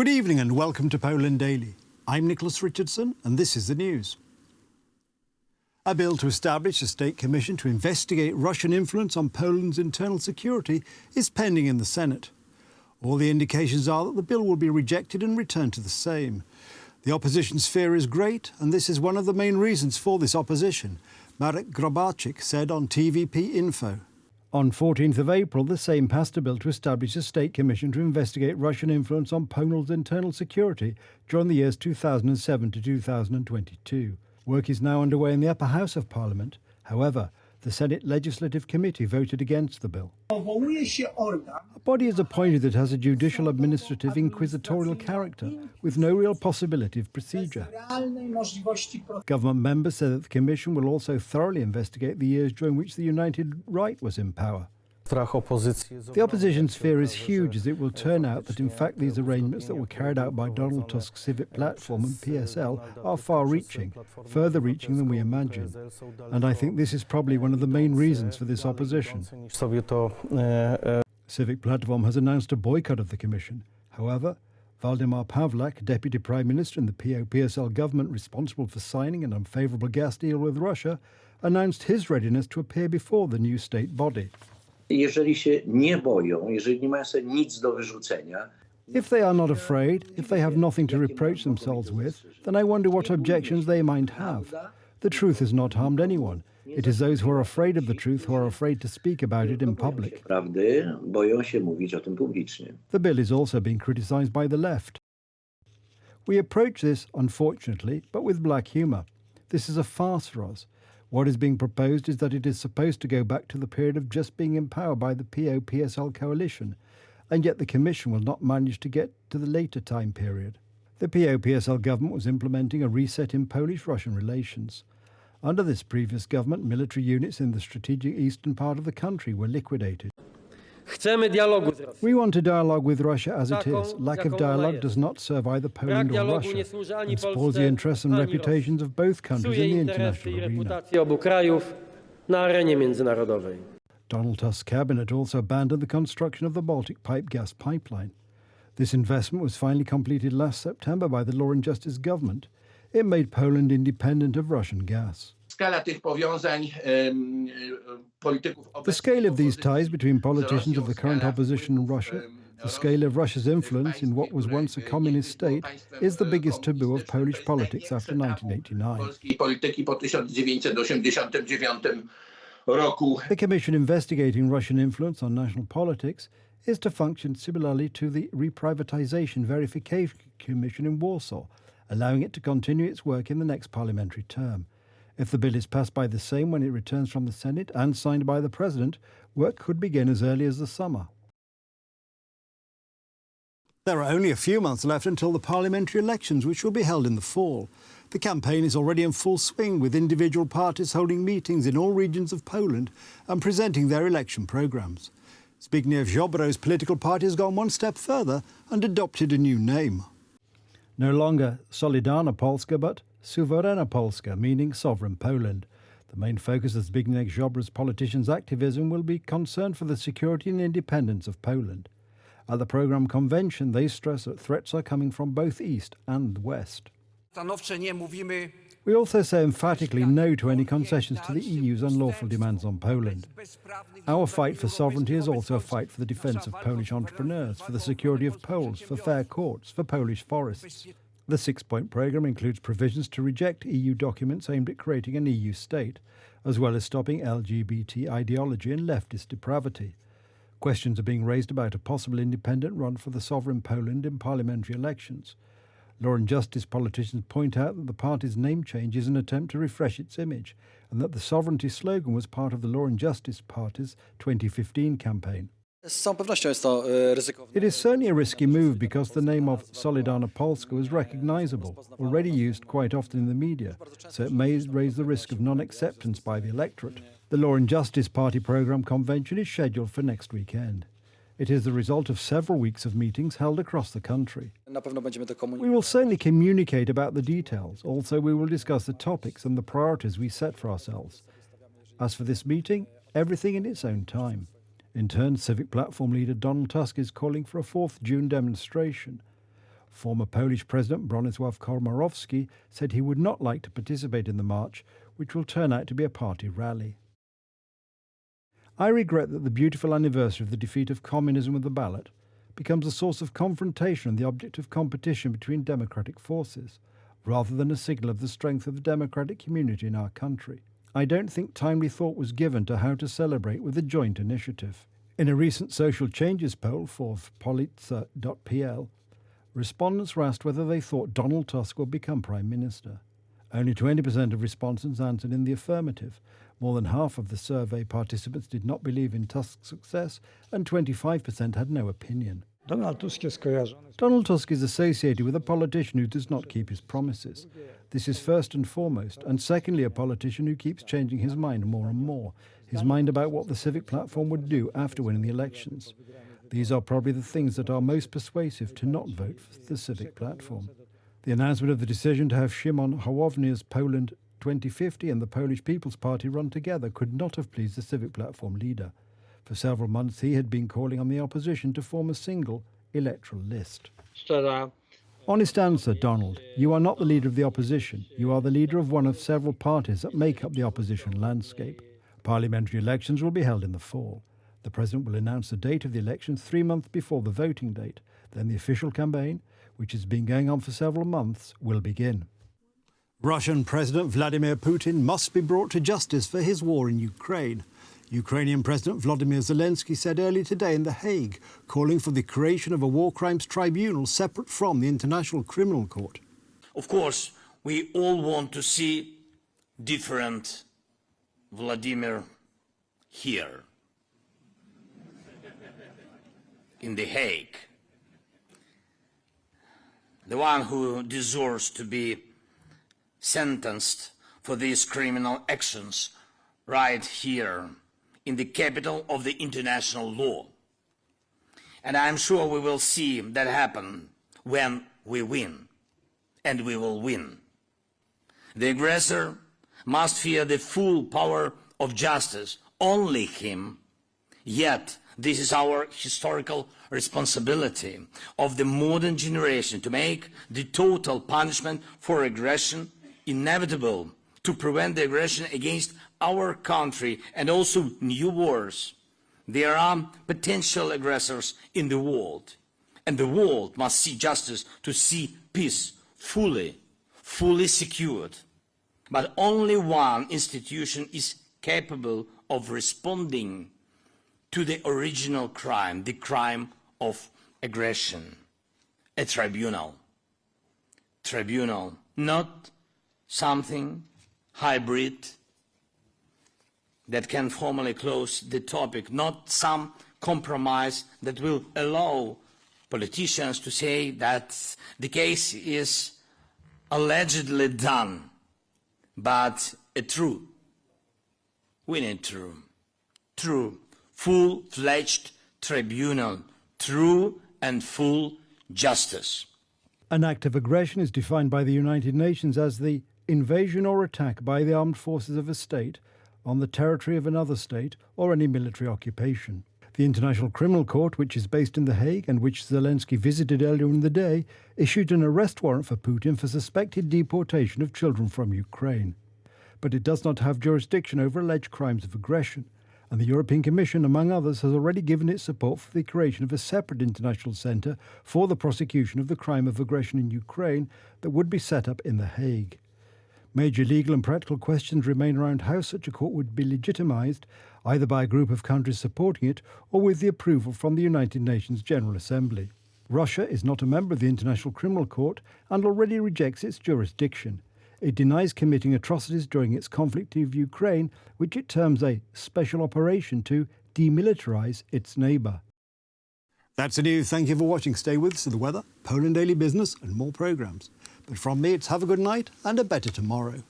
Good evening and welcome to Poland Daily. I'm Nicholas Richardson and this is the news. A bill to establish a state commission to investigate Russian influence on Poland's internal security is pending in the Senate. All the indications are that the bill will be rejected and returned to the Sejm. The opposition's fear is great, and this is one of the main reasons for this opposition, Marek Grobarczyk said on TVP Info. On 14th of April, the Sejm passed a bill to establish a state commission to investigate Russian influence on Poland's internal security during the years 2007 to 2022. Work is now underway in the upper house of Parliament. However, the Senate Legislative Committee voted against the bill. A body is appointed that has a judicial, administrative, inquisitorial character with no real possibility of procedure. Government members say that the Commission will also thoroughly investigate the years during which the United Right was in power. The opposition's fear is huge, as it will turn out that in fact these arrangements that were carried out by Donald Tusk's Civic Platform and PSL are far-reaching, further reaching than we imagine. And I think this is probably one of the main reasons for this opposition. Civic Platform has announced a boycott of the Commission. However, Waldemar Pawlak, Deputy Prime Minister in the PO-PSL government responsible for signing an unfavourable gas deal with Russia, announced his readiness to appear before the new state body. If they are not afraid, if they have nothing to reproach themselves with, then I wonder what objections they might have. The truth has not harmed anyone. It is those who are afraid of the truth who are afraid to speak about it in public. The bill is also being criticised by the left. We approach this, unfortunately, but with black humour. This is a farce for us. What is being proposed is that it is supposed to go back to the period of just being in power by the PO-PSL coalition, and yet the Commission will not manage to get to the later time period. The PO-PSL government was implementing a reset in Polish-Russian relations. Under this previous government, military units in the strategic eastern part of the country were liquidated. We want to dialogue with Russia as it is. Lack of dialogue does not serve either Poland or Russia and spoils the interests and reputations of both countries in the international arena. Donald Tusk's cabinet also abandoned the construction of the Baltic Pipe gas pipeline. This investment was finally completed last September by the Law and Justice government. It made Poland independent of Russian gas. The scale of these ties between politicians of the current opposition and Russia, the scale of Russia's influence in what was once a communist state, is the biggest taboo of Polish politics after 1989. The commission investigating Russian influence on national politics is to function similarly to the Reprivatization Verification Commission in Warsaw, allowing it to continue its work in the next parliamentary term. If the bill is passed by the Sejm when it returns from the Senate and signed by the President, work could begin as early as the summer. There are only a few months left until the parliamentary elections, which will be held in the fall. The campaign is already in full swing, with individual parties holding meetings in all regions of Poland and presenting their election programmes. Zbigniew Ziobro's political party has gone one step further and adopted a new name. No longer Solidarna Polska, but Suwerena Polska, meaning sovereign Poland. The main focus of Zbigniew Ziobra's politicians' activism will be concern for the security and independence of Poland. At the programme convention, they stress that threats are coming from both east and west. We also say emphatically no to any concessions to the EU's unlawful demands on Poland. Our fight for sovereignty is also a fight for the defence of Polish entrepreneurs, for the security of Poles, for fair courts, for Polish forests. The six-point programme includes provisions to reject EU documents aimed at creating an EU state, as well as stopping LGBT ideology and leftist depravity. Questions are being raised about a possible independent run for the sovereign Poland in parliamentary elections. Law and Justice politicians point out that the party's name change is an attempt to refresh its image, and that the sovereignty slogan was part of the Law and Justice Party's 2015 campaign. It is certainly a risky move because the name of Solidarna Polska is recognisable, already used quite often in the media, so it may raise the risk of non-acceptance by the electorate. The Law and Justice Party programme convention is scheduled for next weekend. It is the result of several weeks of meetings held across the country. We will certainly communicate about the details. Also, we will discuss the topics and the priorities we set for ourselves. As for this meeting, everything in its own time. In turn, Civic Platform leader Donald Tusk is calling for a 4th June demonstration. Former Polish President Bronisław Komorowski said he would not like to participate in the march, which will turn out to be a party rally. I regret that the beautiful anniversary of the defeat of communism with the ballot becomes a source of confrontation and the object of competition between democratic forces, rather than a signal of the strength of the democratic community in our country. I don't think timely thought was given to how to celebrate with a joint initiative. In a recent social changes poll for Polityka.pl, respondents were asked whether they thought Donald Tusk would become Prime Minister. Only 20% of respondents answered in the affirmative. More than half of the survey participants did not believe in Tusk's success, and 25% had no opinion. Donald Tusk is associated with a politician who does not keep his promises. This is first and foremost, and secondly a politician who keeps changing his mind more and more, his mind about what the civic platform would do after winning the elections. These are probably the things that are most persuasive to not vote for the civic platform. The announcement of the decision to have Szymon Hołownia's Poland 2050 and the Polish People's Party run together could not have pleased the civic platform leader. For several months he had been calling on the opposition to form a single electoral list. Honest answer, Donald. You are not the leader of the opposition. You are the leader of one of several parties that make up the opposition landscape. Parliamentary elections will be held in the fall. The President will announce the date of the elections 3 months before the voting date. Then the official campaign, which has been going on for several months, will begin. Russian President Vladimir Putin must be brought to justice for his war in Ukraine. Ukrainian President Volodymyr Zelensky said earlier today in The Hague, calling for the creation of a war crimes tribunal separate from the International Criminal Court. Of course, we all want to see different Vladimir here, in The Hague. The one who deserves to be sentenced for these criminal actions right here in the capital of the international law. And I'm sure we will see that happen when we win, and we will win. The aggressor must fear the full power of justice, only him. Yet this is our historical responsibility of the modern generation to make the total punishment for aggression inevitable, to prevent the aggression against our country and also new wars. There are potential aggressors in the world, and the world must see justice to see peace fully secured. But only one institution is capable of responding to the original crime, the crime of aggression. A tribunal. Tribunal, not something hybrid that can formally close the topic, not some compromise that will allow politicians to say that the case is allegedly done, but a true, we need true, full-fledged tribunal, true and full justice. An act of aggression is defined by the United Nations as the invasion or attack by the armed forces of a state on the territory of another state or any military occupation. The International Criminal Court, which is based in The Hague and which Zelensky visited earlier in the day, issued an arrest warrant for Putin for suspected deportation of children from Ukraine. But it does not have jurisdiction over alleged crimes of aggression, and the European Commission, among others, has already given its support for the creation of a separate international centre for the prosecution of the crime of aggression in Ukraine that would be set up in The Hague. Major legal and practical questions remain around how such a court would be legitimised, either by a group of countries supporting it or with the approval from the United Nations General Assembly. Russia is not a member of the International Criminal Court and already rejects its jurisdiction. It denies committing atrocities during its conflict with Ukraine, which it terms a special operation to demilitarise its neighbour. That's the news. Thank you for watching. Stay with us for the weather, Poland Daily Business and more programmes. But from me, it's have a good night and a better tomorrow.